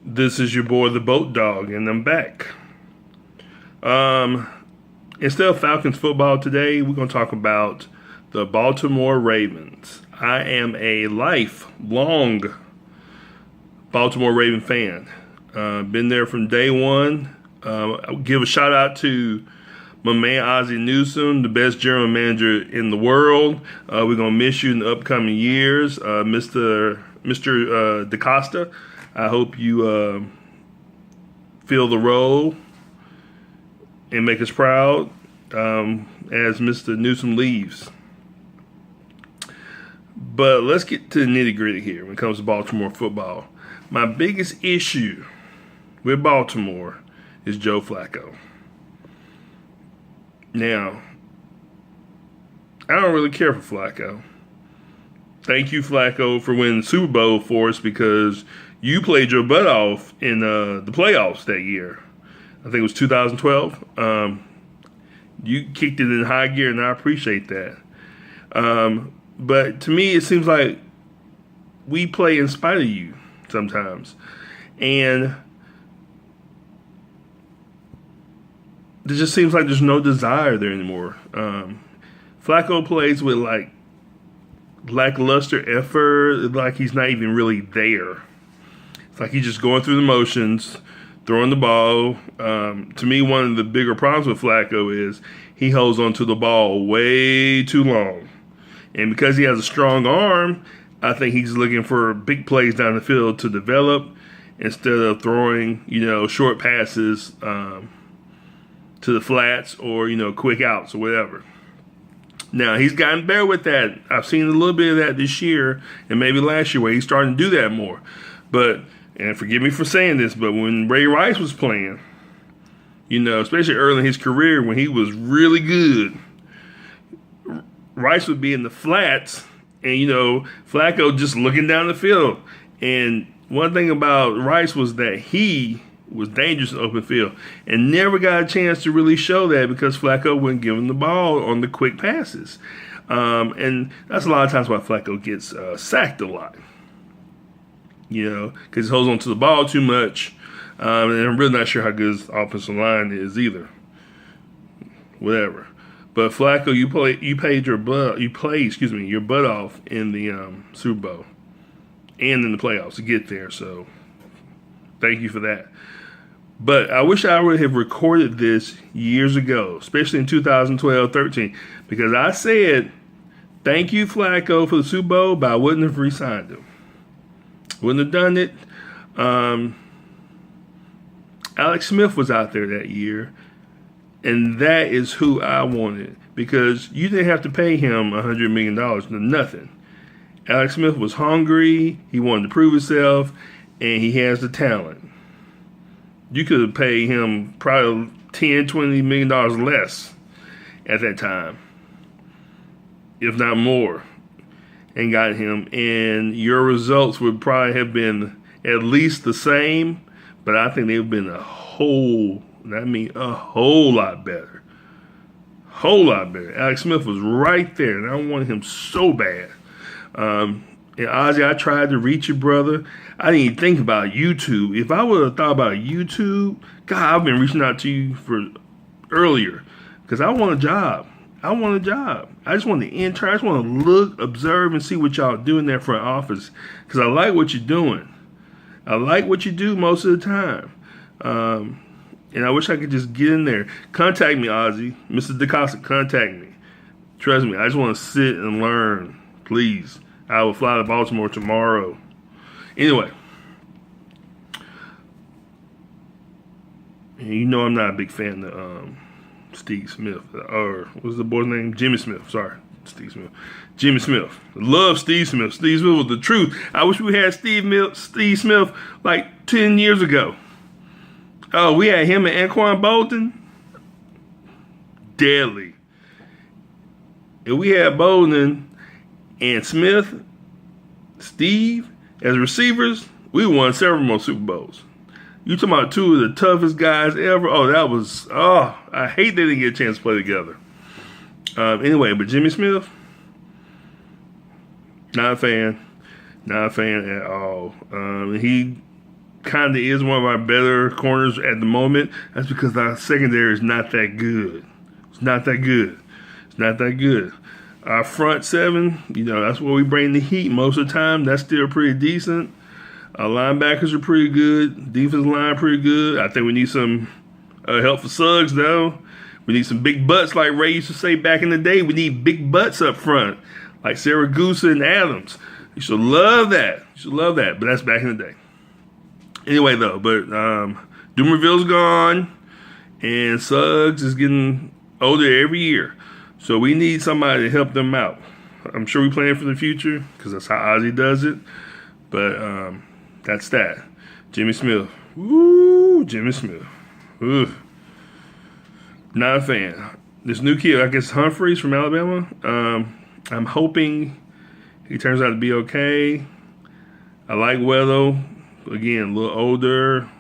This is your boy, the Boat Dog, and I'm back. Instead of Falcons football today, we're going to talk about the Baltimore Ravens. I am a lifelong Baltimore Raven fan. Been there from day one. I'll give a shout out to my man Ozzie, the best general manager in the world. We're going to miss you in the upcoming years, Mr. DaCosta. I hope you fill the role and make us proud as Mr. Newsom leaves. But let's get to the nitty gritty here when it comes to Baltimore football. My biggest issue with Baltimore is Joe Flacco. Now, I don't really care for Flacco. Thank you, Flacco, for winning the Super Bowl for us because you played your butt off in the playoffs that year. I think it was 2012. You kicked it in high gear, and I appreciate that. But to me, it seems like we play in spite of you sometimes. And it just seems like there's no desire there anymore. Flacco plays with like lackluster effort, like he's not even really there. It's like he's just going through the motions, throwing the ball. To me, one of the bigger problems with Flacco is he holds onto the ball way too long. And because he has a strong arm, I think he's looking for big plays down the field to develop instead of throwing, short passes to the flats or, quick outs or whatever. Now, he's gotten better with that. I've seen a little bit of that this year and maybe last year where he's starting to do that more. But, and forgive me for saying this, but when Ray Rice was playing, especially early in his career when he was really good, Rice would be in the flats and, Flacco just looking down the field. And one thing about Rice was that he was dangerous in open field and never got a chance to really show that because Flacco wouldn't give him the ball on the quick passes. And that's a lot of times why Flacco gets sacked a lot. Because he holds on to the ball too much. And I'm really not sure how good his offensive line is either. Whatever. But Flacco, you played your butt off in the Super Bowl and in the playoffs to get there. So thank you for that. But I wish I would have recorded this years ago, especially in 2012-13, because I said, thank you, Flacco, for the Super Bowl, but I wouldn't have re-signed him. Wouldn't have done it. Alex Smith was out there that year, and that is who I wanted because you didn't have to pay him $100 million to nothing. Alex Smith was hungry. He wanted to prove himself, and he has the talent. You could have paid him probably $10, $20 million less at that time, if not more, and got him. And your results would probably have been at least the same, but I think they would have been a whole lot better. Whole lot better. Alex Smith was right there, and I wanted him so bad. And Ozzie, I tried to reach you, brother. I didn't even think about YouTube. If I would have thought about YouTube, God, I've been reaching out to you for earlier because I want a job. I just want to intern. I just want to look, observe, and see what y'all do in that front office because I like what you're doing. I like what you do most of the time. And I wish I could just get in there. Contact me, Ozzie. Mr. DaCosta, contact me. Trust me, I just want to sit and learn. Please. I will fly to Baltimore tomorrow. Anyway. And I'm not a big fan of Steve Smith. Or what's the boy's name? Jimmy Smith. Sorry. Steve Smith. Jimmy Smith. Love Steve Smith. Steve Smith was the truth. I wish we had Steve Smith like 10 years ago. Oh, we had him and Anquan Bolden. Deadly. If we had Bolden and Smith, Steve, as receivers, we won several more Super Bowls. You talking about two of the toughest guys ever? I hate they didn't get a chance to play together. Anyway, but Jimmy Smith, not a fan at all. He kind of is one of our better corners at the moment. That's because our secondary is not that good. It's not that good. It's not that good. Our front seven, that's where we bring the heat most of the time. That's still pretty decent. Our linebackers are pretty good. Defensive line pretty good. I think we need some help for Suggs, though. We need some big butts, like Ray used to say back in the day. We need big butts up front, like Saragusa and Adams. You should love that. You should love that. But that's back in the day. Anyway, though, but Dumerville's gone, and Suggs is getting older every year. So we need somebody to help them out. I'm sure we plan for the future because that's how Ozzie does it. But that's that. Jimmy Smith. Woo, Jimmy Smith. Ooh. Not a fan. This new kid, I guess Humphreys from Alabama, I'm hoping he turns out to be okay. I like Weddle. Again, a little older, a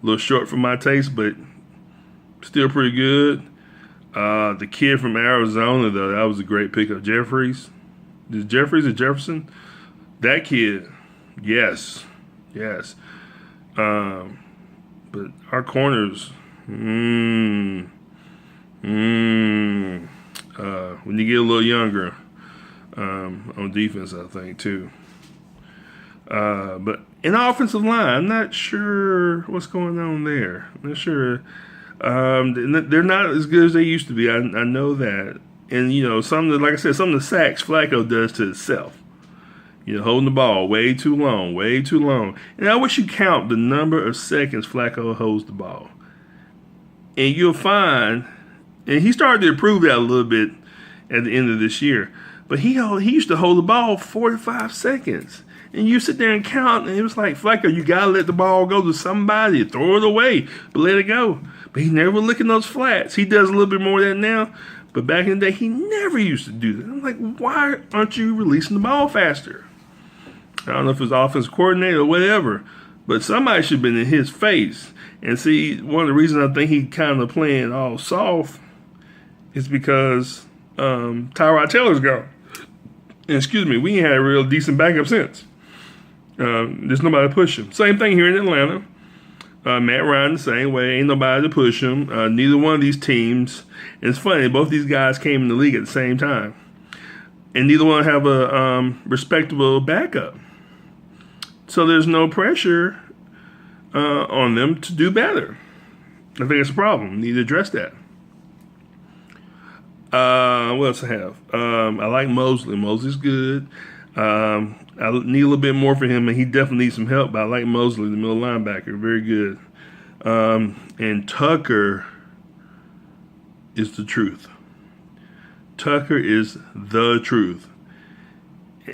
little short for my taste, but still pretty good. The kid from Arizona, though, that was a great pickup. Jeffries. Is Jeffries or Jefferson? That kid, yes. But our corners, when you get a little younger on defense, I think, too. But in the offensive line, I'm not sure what's going on there. I'm not sure. They're not as good as they used to be. I know that. And, like I said, some of the sacks Flacco does to itself. Holding the ball way too long. And I wish you count the number of seconds Flacco holds the ball. And you'll find, and he started to improve that a little bit at the end of this year, but he used to hold the ball 45 seconds. And you sit there and count, and it was like, Flacco, you got to let the ball go to somebody. Throw it away, but let it go. But he never looking those flats. He does a little bit more of that now, but back in the day, he never used to do that. I'm like, why aren't you releasing the ball faster? I don't know if it's offensive coordinator or whatever, but somebody should have been in his face. And see, one of the reasons I think he kind of playing all soft is because Tyrod Taylor's gone. And excuse me, we ain't had a real decent backup since. There's nobody to push him. Same thing here in Atlanta. Matt Ryan the same way. Ain't nobody to push him. Neither one of these teams. And it's funny, both these guys came in the league at the same time. And neither one have a respectable backup. So there's no pressure on them to do better. I think it's a problem. Need to address that. What else I have? I like Mosley. Mosley's good. I need a little bit more for him, and he definitely needs some help. But I like Mosley, the middle linebacker. Very good. And Tucker is the truth. Tucker is the truth.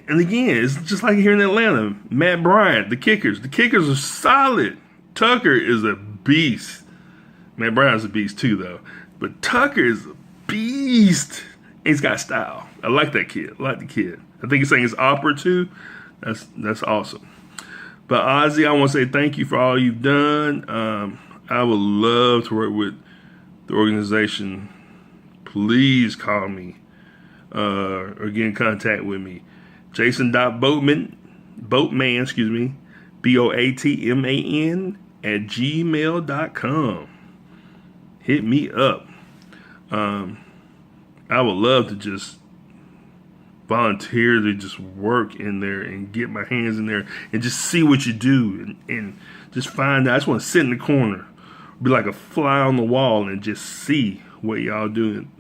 And again, it's just like here in Atlanta. Matt Bryant, the kickers. The kickers are solid. Tucker is a beast. Matt Bryant's a beast too, though. But Tucker is a beast. And he's got style. I like that kid. I like the kid. I think he's saying his opera too. That's awesome. But Ozzie, I want to say thank you for all you've done. I would love to work with the organization. Please call me or get in contact with me. Jason.Boatman, Boatman, BOATMAN @gmail.com. Hit me up. I would love to just volunteer to just work in there and get my hands in there and just see what you do and just find out. I just want to sit in the corner, be like a fly on the wall and just see what y'all doing,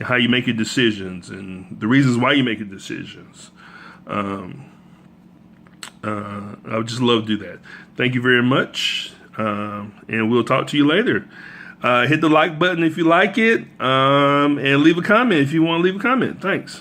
how you make your decisions and the reasons why you make your decisions. I would just love to do that. Thank you very much. And we'll talk to you later. Hit the like button if you like it. And leave a comment if you want to leave a comment. Thanks.